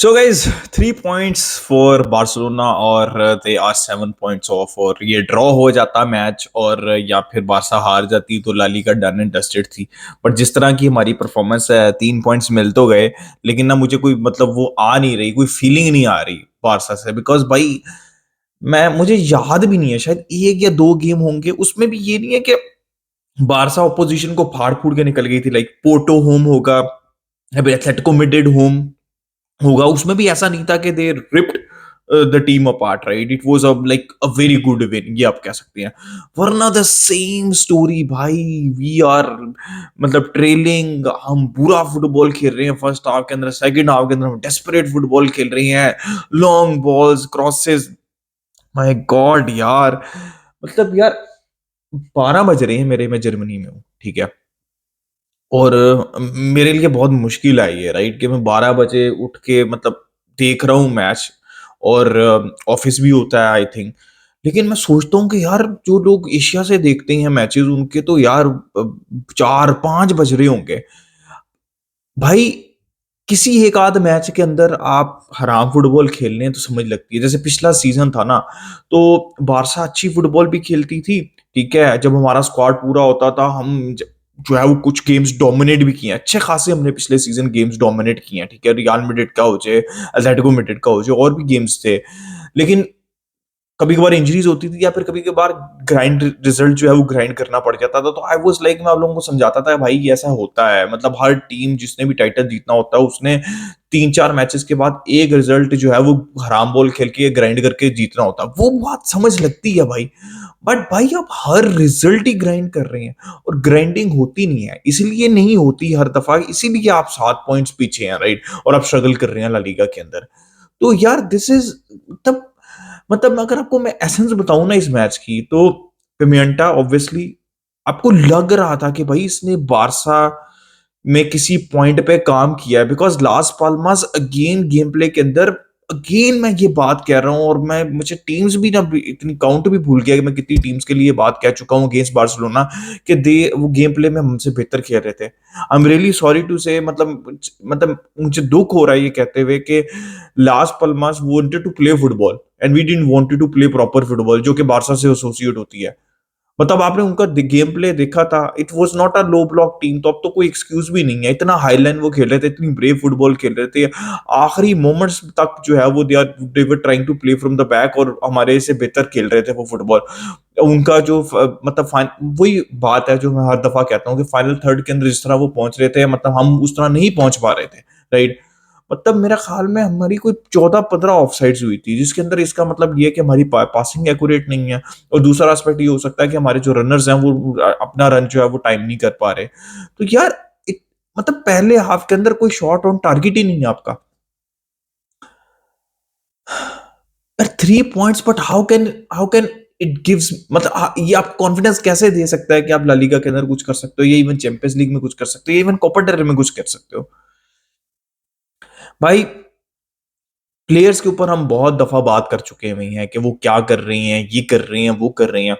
So guys, 3 points for Barcelona और they are 7 points off और ये ड्रॉ हो जाता मैच और या फिर बारसा हार जाती तो La Liga done and dusted थी। बट जिस तरह की हमारी परफॉर्मेंस है 3 पॉइंट्स मिल तो गए, लेकिन ना मुझे कोई मतलब वो आ नहीं रही, कोई फीलिंग नहीं आ रही बारसा से। बिकॉज भाई मैं मुझे याद भी नहीं है, शायद एक या दो गेम होंगे, उसमें भी ये नहीं है कि बारसा ऑपोजिशन को फाड़ फूड़ के निकल गई थी। लाइक पोर्टो होम होगा, अभी एथलेटिको मैड्रिड होम होगा, उसमें भी ऐसा नहीं था कि they ripped the team apart, right? It was a like a very good win, ये आप कह सकते हैं। वरना द सेम स्टोरी भाई। वी आर मतलब ट्रेलिंग, हम बुरा फुटबॉल खेल रहे हैं फर्स्ट हाफ के अंदर, सेकंड हाफ के अंदर हम डेस्परेट फुटबॉल खेल रहे हैं, long balls, crosses. My God यार, मतलब यार 12 बज रहे हैं मेरे, मैं जर्मनी में हूँ, ठीक है? और मेरे लिए बहुत मुश्किल आई है, राइट, कि मैं 12 बजे उठ के मतलब देख रहा हूँ मैच, और ऑफिस भी होता है आई थिंक। लेकिन मैं सोचता हूँ कि यार जो लोग एशिया से देखते हैं मैचेस, उनके तो यार 4-5 बज रहे होंगे भाई। किसी एक आध मैच के अंदर आप हराम फुटबॉल खेल रहे हैं तो समझ लगती है। जैसे पिछला सीजन था ना, तो बारसा अच्छी फुटबॉल भी खेलती थी, ठीक है? जब हमारा स्क्वाड पूरा होता था, हम जो है वो कुछ गेम्स डोमिनेट भी किए हैं, अच्छे खासे हमने पिछले सीजन गेम्स डोमिनेट किए हैं, ठीक है? रियल मैड्रिड का हो जाए, एटलेटिको मैड्रिड का हो जाए, और भी गेम्स थे। लेकिन कभी कभार इंजरीज होती थी, या फिर कभी कभार ग्राइंड रिजल्ट जो है वो ग्राइंड करना पड़ जाता था। तो आई वाज लाइक, मैं आप लोगों को समझाता था भाई ये ऐसा होता है, मतलब हर टीम जिसने भी टाइटल जीतना होता है उसने 3-4 मैचेस के बाद एक रिजल्ट जो है वो हराम बॉल खेल के ग्राइंड करके जीतना होता है। वो बात समझ लगती है भाई। बट भाई आप हर रिजल्ट ही ग्राइंड कर रहे हैं, और ग्राइंडिंग होती नहीं है, इसलिए नहीं होती हर दफा, इसीलिए आप 7 पॉइंट्स पीछे हैं, राइट? और आप स्ट्रगल कर रहे हैं ला लीगा के अंदर। तो यार दिस इज तब मतलब अगर आपको मैं एसेंस बताऊं ना इस मैच की, तो पिमियंटा ऑब्वियसली आपको लग रहा था कि भाई इसने बारसा में किसी पॉइंट पे काम किया है। Because Las Palmas again game play के अंदर, अगेन मैं ये बात कह रहा हूं, और मैं मुझे टीम्स भी ना इतनी काउंट भी भूल गया कि मैं कितनी टीम्स के लिए बात कह चुका हूं अगेंस्ट बार्सिलोना, कि दे वो गेम प्ले में हमसे बेहतर खेल रहे थे। I am really sorry to say, मतलब मुझे दुख हो रहा है ये कहते हुए कि Las Palmas wanted to play football and we didn't wanted to play proper football, जो कि बारसा से एसोसिएट होती है। मतलब आपने उनका गेम प्ले देखा था, it was not a low block team. तो अब तो कोई एक्सक्यूज भी नहीं है, इतना हाई लाइन वो खेल रहे थे, इतनी ब्रेव फुटबॉल खेल रहे थे, आखिरी मोमेंट्स तक जो है वो they were trying to play from the back, और हमारे से बेहतर खेल रहे थे वो फुटबॉल। उनका जो मतलब वही बात है जो मैं हर दफा कहता हूँ कि फाइनल थर्ड के अंदर जिस तरह वो पहुंच रहे थे, मतलब हम उस तरह नहीं पहुंच पा रहे थे, राइट? मतलब मेरा ख्याल में हमारी कोई 14-15 ऑफसाइड्स हुई थी, जिसके अंदर इसका मतलब ये है कि हमारी पासिंग एक्यूरेट नहीं है। और दूसरा एस्पेक्ट ये हो सकता है कि हमारे जो रनर्स हैं वो अपना रन जो है वो टाइम नहीं कर पा रहे। तो यार मतलब पहले हाफ के अंदर कोई शॉट ऑन टारगेट ही नहीं है आपका। 3 points, but how can it gives, मतलब ये आप कॉन्फिडेंस कैसे दे सकता है कि आप ला लीगा के अंदर कुछ कर सकते हो, या इवन चैंपियंस लीग में कुछ कर सकते हो, या इवन कोपा डेल रे में कुछ कर सकते हो? भाई प्लेयर्स के ऊपर हम बहुत दफा बात कर चुके हैं कि वो क्या कर रही हैं, ये कर रही हैं, वो कर रही हैं।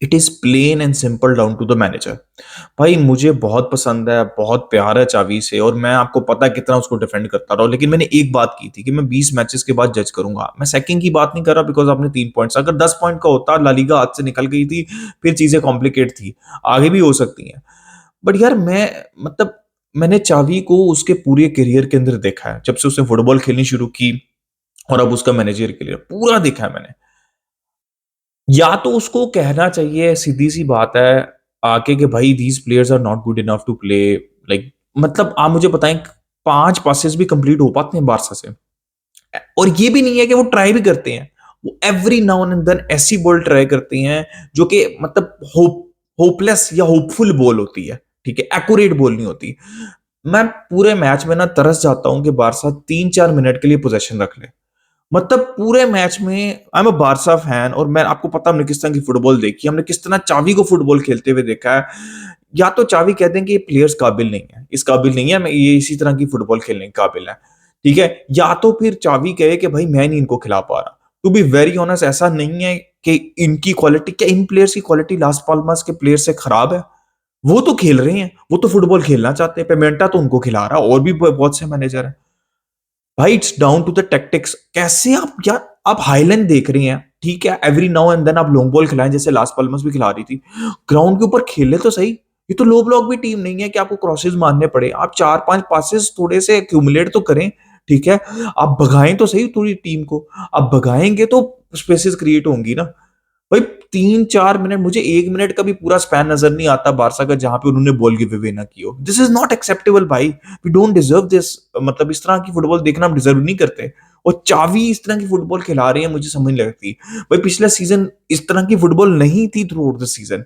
It is plain and simple down to the manager. भाई मुझे बहुत पसंद है, बहुत प्यार है चावी से, और मैं आपको पता है कितना उसको डिफेंड करता रहा हूं। लेकिन मैंने एक बात की थी कि मैं 20 मैचेस के बाद जज करूंगा, मैं सेकंड की बात नहीं कर रहा। बिकॉज आपने 3 पॉइंट्स, अगर 10 पॉइंट का होता, ला लीगा हाथ से निकल गई थी, फिर चीजें कॉम्प्लिकेट थी, आगे भी हो सकती हैं। बट यार मैं मतलब मैंने चावी को उसके पूरे करियर के अंदर देखा है, जब से उसने फुटबॉल खेलनी शुरू की, और अब उसका मैनेजर के लिए पूरा देखा है मैंने। या तो उसको कहना चाहिए, सीधी सी बात है, आके कि भाई these players are not good enough to play. Like मतलब आप मुझे बताएं, 5 पासेस भी कंप्लीट हो पाते हैं बारसा से? और ये भी नहीं है कि वो ट्राई भी करते हैं, वो एवरी नाउ एंड देन ऐसी बॉल ट्राई करते हैं जो कि मतलब होपलेस या होपफुल बॉल होती है, ठीक है? एक्यूरेट बॉल नहीं होती। मैं पूरे मैच में ना तरस जाता हूं कि बारसा 3-4 मिनट के लिए पोजेशन रख ले। मतलब पूरे मैच में I am a Barça fan, और मैं आपको पता हमने किस तरह की फुटबॉल देखी, हमने किस तरह चावी को फुटबॉल खेलते हुए देखा है। या तो चावी कहते हैं कि ये प्लेयर्स काबिल नहीं है, इस काबिल नहीं है, मैं ये इसी तरह की फुटबॉल खेलने के काबिल है, ठीक है? या तो फिर चावी कहे कि भाई मैं नहीं इनको खिला पा रहा। टू बी वेरी ऑनेस्ट, ऐसा नहीं है कि इनकी क्वालिटी, क्या इन प्लेयर्स की क्वालिटी लास्ट पाल्मास के प्लेयर से खराब है? वो तो खेल रहे हैं, वो तो फुटबॉल खेलना चाहते हैं, पेमेंटा तो उनको खिला रहा है, और भी बहुत से मैनेजर है। भाई it's down to the tactics. कैसे आप यार, आप हाईलैंड देख रहे हैं, ठीक है, एवरी नाउ एंड देन आप लॉन्ग बॉल खिलाएं जैसे लास्ट पाल्मस भी खिला रही थी, ग्राउंड के ऊपर खेले तो सही। ये तो लो ब्लॉक भी टीम नहीं है कि आपको क्रॉसेस मारने पड़े, आप 4-5 पासेस थोड़े से एक्यूमुलेट तो करें, ठीक है, आप भगाएं तो सही थोड़ी टीम को। आप भगाएंगे तो स्पेसेस क्रिएट होंगी ना भाई। 3-4 मिनट, मुझे 1 मिनट का भी पूरा स्पैन नजर नहीं आता बारसा का जहां पे उन्होंने बॉल गिव अवे ना की हो। दिस इज नॉट एक्सेप्टेबल भाई, वी डोंट डिजर्व दिस। मतलब इस तरह की फुटबॉल देखना हम डिजर्व नहीं करते। और चावी इस तरह की फुटबॉल खिला रही है, मुझे समझ नहीं लगती भाई। पिछला सीजन इस तरह की फुटबॉल नहीं थी थ्रू आउट द सीजन।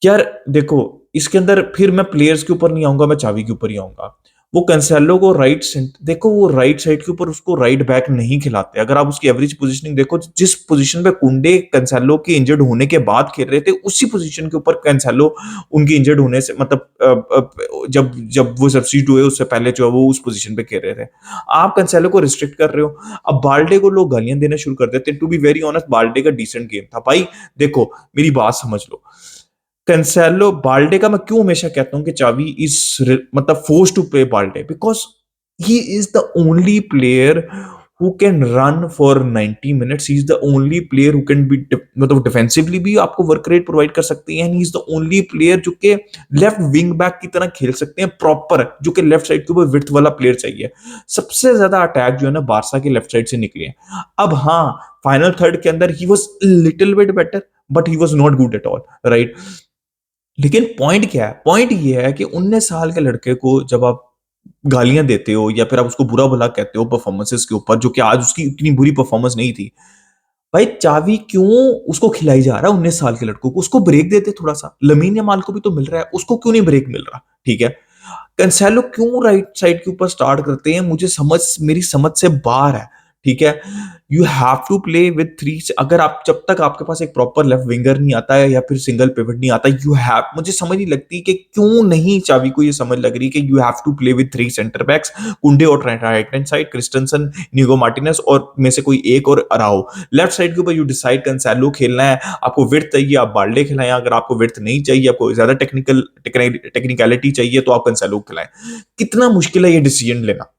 यार देखो, इसके अंदर फिर मैं प्लेयर्स के ऊपर नहीं आऊंगा, मैं चावी के ऊपर ही आऊंगा। वो कैंसेलो को राइट सेंटर देखो, वो राइट साइड के ऊपर उसको राइट बैक नहीं खिलाते। अगर आप उसकी एवरेज पोजीशनिंग देखो, जिस पोजीशन पे कुंडे कैंसेलो के इंजर्ड होने के बाद खेल रहे थे, उसी पोजीशन के ऊपर कैंसेलो उनके इंजर्ड होने से मतलब जब जब वो सब्स्टिट्यूट हुए उससे पहले जो है वो उस पोजीशन पे खेल रहे थे। आप कैंसेलो को रिस्ट्रिक्ट कर रहे हो। अब बाल्डे को लोग गालियां देना शुरू कर देते। To be very honest, Balde का डिसेंट गेम था भाई। देखो, मेरी बात समझ लो। कैंसेलो बाल्डे का मैं क्यों हमेशा कहता हूं कि चावी इज मतलब force to play Balde, because he is the only player who can run for 90 minutes. He is the only player who can be मतलब डिफेंसिवली भी आपको वर्क रेट प्रोवाइड कर सकती है, and he is the only player जो कि left wing back की तरह खेल सकते हैं प्रॉपर, जो कि लेफ्ट साइड के ऊपर विड्थ वाला प्लेयर चाहिए। सबसे ज्यादा अटैक जो है ना बारसा के लेफ्ट साइड से निकले हैं। अब हाँ, फाइनल थर्ड के अंदर he was little bit better, but he was not good at all, right. लेकिन पॉइंट क्या है? पॉइंट ये है कि 19 साल के लड़के को जब आप गालियां देते हो या फिर आप उसको बुरा भला कहते हो परफॉर्मेंसेस के ऊपर, जो कि आज उसकी इतनी बुरी परफॉर्मेंस नहीं थी, भाई चावी क्यों उसको खिलाई जा रहा है? 19 साल के लड़कों को उसको ब्रेक देते थोड़ा सा। लमीन यमाल को भी तो मिल रहा है, उसको क्यों नहीं ब्रेक मिल रहा? ठीक है, कैंसेलो क्यों राइट साइड के ऊपर स्टार्ट करते हैं? मुझे समझ, मेरी समझ से बाहर है, ठीक है। You have to play with three. अगर आप, जब तक आपके पास एक प्रॉपर लेफ्ट विंगर नहीं आता है या फिर सिंगल पिवट नहीं आता, यू हैव, मुझे समझ नहीं लगती कि क्यों नहीं चावी को ये समझ लग रही कि you have to play with 3 centre backs, Kounde और राइट हैंड साइड क्रिस्टनसन, निगो मार्टिनेज और में से कोई एक और अराओ। लेफ्ट साइड के ऊपर यू डिसाइड कैंसेलो खेलना है, आपको विड्थ चाहिए आप बाल्डे खिलाएं, अगर आपको विड्थ नहीं चाहिए, आपको ज्यादा टेक्निकलिटी चाहिए तो आप कैंसेलो खिलाएं। कितना मुश्किल है ये डिसीजन लेना।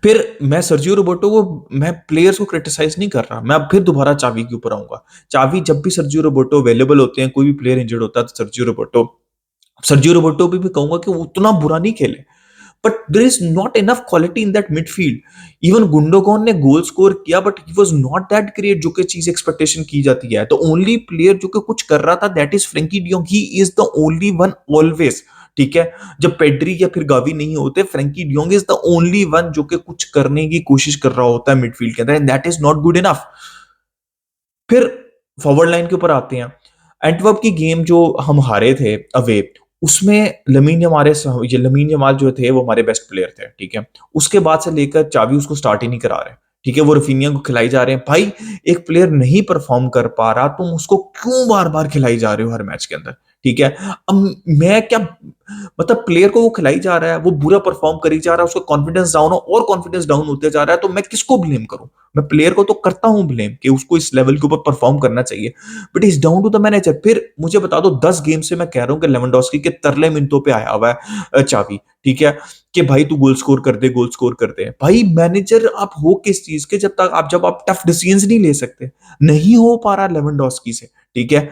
फिर मैं सर्जियो रोबर्टो को, मैं प्लेयर्स को क्रिटिसाइज नहीं कर रहा, मैं अब फिर दोबारा चावी के ऊपर आऊंगा। चावी जब भी सर्जियो रोबर्टो अवेलेबल होते हैं, कोई भी प्लेयर इंजर्ड होता है तो सर्जियो रोबर्टो भी कहूंगा कि वो उतना बुरा नहीं खेले, but there is not enough quality in that midfield. Even Gundogan ने गोल स्कोर किया, but he was not that great जो कि चीज एक्सपेक्टेशन की जाती है। तो ओनली प्लेयर जो कि कुछ कर रहा था that is Frenkie de Jong. He is the only one always, ठीक है। जब पेड्री या फिर गावी नहीं होते, Frenkie de Jong is the only one जो कि कुछ करने की कोशिश कर रहा होता है मिडफील्ड के अंदर, and that is not good enough. फिर फॉरवर्ड लाइन के ऊपर आते हैं। एंटवर्प की गेम जो हम हारे थे अवे, उसमें लमीन यमाल जो थे वो हमारे बेस्ट प्लेयर थे, ठीक है। उसके बाद से लेकर चावी उसको स्टार्ट ही नहीं करा रहे, ठीक है। वो रफीनिया को खिलाई जा रहे हैं। भाई एक प्लेयर नहीं परफॉर्म कर पा रहा, तुम उसको क्यों बार बार खिलाई जा रहे हो हर मैच के अंदर, ठीक है। अब मैं क्या, मतलब प्लेयर को वो खिलाई जा रहा है, वो बुरा परफॉर्म करी जा रहा है, उसका कॉन्फिडेंस डाउन हो और कॉन्फिडेंस डाउन होते जा रहा है, तो मैं किसको ब्लेम करूं? मैं प्लेयर को तो करता हूं ब्लेम कि उसको इस लेवल के ऊपर परफॉर्म करना चाहिए, but is down to the manager. फिर मुझे बता दो, 10 गेम से मैं कह रहा हूं कि लेवेंडोस्की के तरले मिनटों पे आया हुआ है चावी, ठीक है, कि भाई तू गोल स्कोर कर दे, गोल स्कोर कर दे। भाई मैनेजर आप हो किस चीज के, जब आप टफ डिसीजंस नहीं ले सकते? नहीं हो पा रहा लेवेंडोस्की से, ठीक है।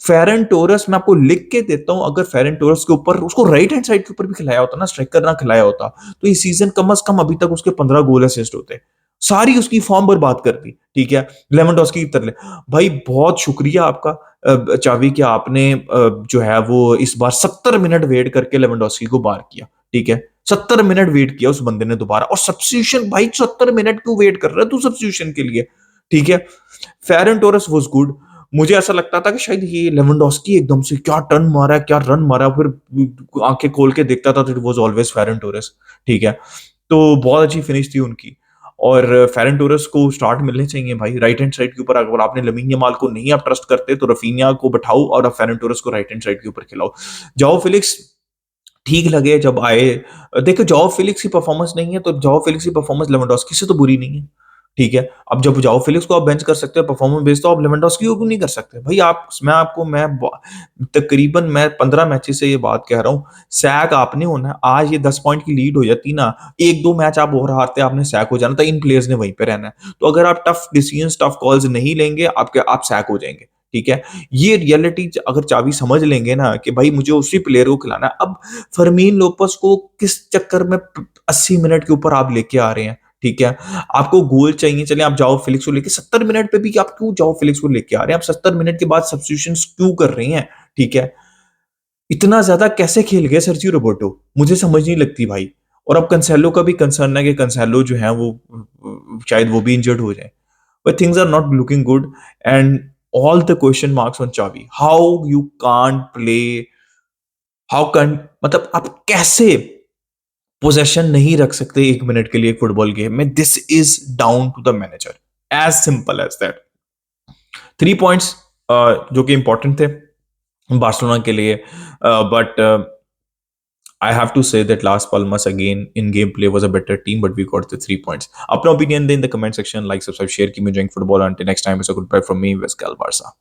फेरन टोरस मैं आपको लिख के देता हूं, अगर फेरन टोरस के ऊपर उसको राइट हैंड साइड के ऊपर भी खिलाया होता ना, स्ट्राइकर ना खिलाया होता, तो इस सीजन कम से कम अभी तक उसके 15 गोल असिस्ट होते। सारी उसकी फॉर्म बर्बाद कर दी, ठीक है, लेवेंडोस्की की तरह। भाई बहुत शुक्रिया आपका चावी, कि आपने जो है वो इस बार 70 मिनट वेट करके लेवेंडोस्की को बाहर किया, ठीक है। 70 मिनट वेट किया उस बंदे ने दोबारा, और सब्स्टिट्यूशन, भाई 70 मिनट क्यों वेट कर रहा है तू सब्स्टिट्यूशन के लिए, ठीक है। फेरन टोरस वाज गुड। मुझे ऐसा लगता था कि शायद ये लेवेंडोस्की एकदम से क्या टर्न मारा है, क्या रन मारा, फिर आंखें खोल के देखता था तो it was always Ferran Torres, ठीक है। तो बहुत अच्छी फिनिश थी उनकी। और फेरन टोरस को स्टार्ट मिलने चाहिए भाई राइट हैंड साइड के ऊपर। अगर आपने लमीन यमाल को नहीं आप ट्रस्ट करते तो रफीनिया को बैठाओ और आप फेरन टोरस को राइट हैंड साइड के ऊपर खिलाओ। जाओ फिलिक्स ठीक लगे जब आए। देखो जाओ फिलिक्स की परफॉर्मेंस नहीं है तो जाओ फिलिक्स की परफॉर्मेंस लेवेंडोस्की से तो बुरी नहीं है, ठीक है? अब जब जाओ फेलिक्स को आप बेंच कर सकते हो, परफॉर्मेंस बेस्ड, तो आप लेवेंडोव्स्की को क्यों नहीं कर सकते? भाई आप मैं आपको मैं ब तकरीबन मैं 15 मैचेस से ये बात कह रहा हूँ, सैक आपने होना है। आज ये 10 पॉइंट की लीड हो जाती ना, 1-2 मैच आप और हारते, आपने सैक हो जाना था, इन प्लेयर्स ने वहीं पे रहना है। तो अगर आप टफ डिसीजंस, टफ कॉल्स नहीं लेंगे, आप सैक हो जाएँगे, ठीक है? ये रियलिटी अगर चाबी समझ लेंगे ना कि भाई मुझे उसी प्लेयर को खिलाना है। अब फर्मीन लोपेस को किस चक्कर में 80 मिनट के ऊपर आप लेके आ रहे हैं, ठीक है? आपको गोल चाहिए, चलें आप जाओ फेलिक्स को लेके 70 मिनट पे भी आप क्यों जाओ फेलिक्स को लेके आ रहे हैं? आप 70 मिनट के बाद सब्स्टिट्यूशंस क्यों कर रहे हैं? ठीक है? इतना ज़्यादा कैसे खेल गए सर्जियो रोबर्टो? मुझे समझ नहीं लगती भाई। और अब कैंसेलो का भी कंसर्न है कि कैंसेलो जो है वो शायद वो भी इंजर्ड हो जाए। But things are not looking good, and all the question marks on Xavi. How you can't play, how can मतलब आप कैसे पोजेशन नहीं रख सकते 1 मिनट के लिए एक फुटबॉल गेम में? This is down to the manager, as simple as that. 3 points जो कि इंपॉर्टेंट थे बार्सिलोना के लिए, but I have to say that Las Palmas again in gameplay was a better team, but we got the 3 points. अपना opinion दें in the comment section, like, subscribe, share, keep enjoying football. Until next time, it's a goodbye from me, West Gal Barca.